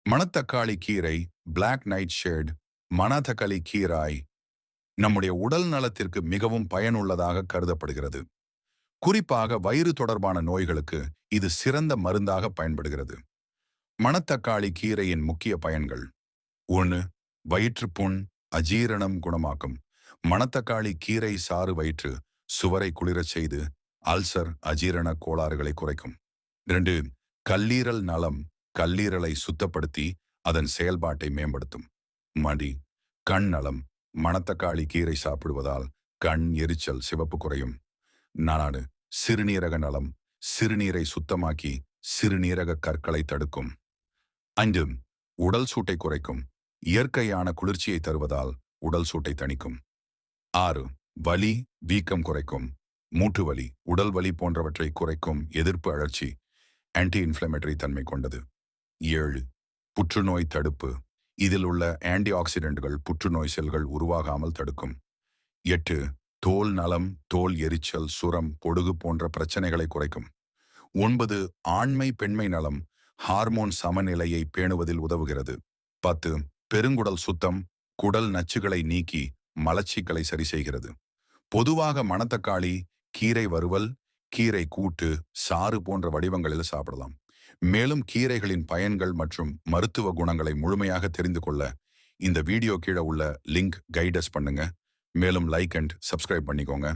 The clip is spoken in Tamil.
மணத்தக்காளி கீரை, பிளாக் நைட் ஷேட், மணத்தக்காளி கீராய் நம்முடைய உடல் நலத்திற்கு மிகவும் பயனுள்ளதாக கருதப்படுகிறது. குறிப்பாக வயிறு தொடர்பான நோய்களுக்கு இது சிறந்த மருந்தாக பயன்படுகிறது. மணத்தக்காளி கீரையின் முக்கிய பயன்கள்: 1. வயிற்றுப்புண், அஜீரணம் குணமாக்கும். மணத்தக்காளி கீரை சாறு வயிற்று சுவரை குளிரச் செய்து அல்சர், அஜீரண கோளாறுகளை குறைக்கும். 2. கல்லீரல் நலம், கல்லீரலை சுத்தப்படுத்தி அதன் செயல்பாட்டை மேம்படுத்தும். மடி, கண் நலம், மணத்தக்காளி கீரை சாப்பிடுவதால் கண் எரிச்சல், சிவப்பு குறையும். 4. சிறுநீரக நலம், சிறுநீரை சுத்தமாக்கி சிறுநீரக கற்களை தடுக்கும். 5. உடல் சூட்டை குறைக்கும், இயற்கையான குளிர்ச்சியை தருவதால் உடல் சூட்டை தணிக்கும். 6. வலி, வீக்கம் குறைக்கும், மூட்டு வலி, உடல் வலி போன்றவற்றை குறைக்கும், எதிர்ப்பு அழற்சி, ஆன்டி இன்ஃப்ளமேட்டரி தன்மை கொண்டது. 7. புற்றுநோய் தடுப்பு, இதில் உள்ள ஆன்டி ஆக்சிடென்ட்கள் புற்றுநோய் செல்கள் உருவாகாமல் தடுக்கும். 8. தோல் நலம், தோல் எரிச்சல், சுரம், பொடுகு போன்ற பிரச்சனைகளை குறைக்கும். 9. ஆண்மை பெண்மை நலம், ஹார்மோன் சமநிலையை பேணுவதில் உதவுகிறது. 10. பெருங்குடல் சுத்தம், குடல் நச்சுகளை நீக்கி மலச்சிக்கலை சரி செய்கிறது. பொதுவாக மணத்தக்காளி கீரை வறுவல், கீரை கூட்டு, சாறு போன்ற வடிவங்களில் சாப்பிடலாம். மேலும் கீரைகளின் பயன்கள் மற்றும் மருத்துவ குணங்களை முழுமையாக தெரிந்து கொள்ள இந்த வீடியோ கீழே உள்ள லிங்க் கைடஸ் பண்ணுங்க. மேலும் லைக் அண்ட் சப்ஸ்கிரைப் பண்ணிக்கோங்க.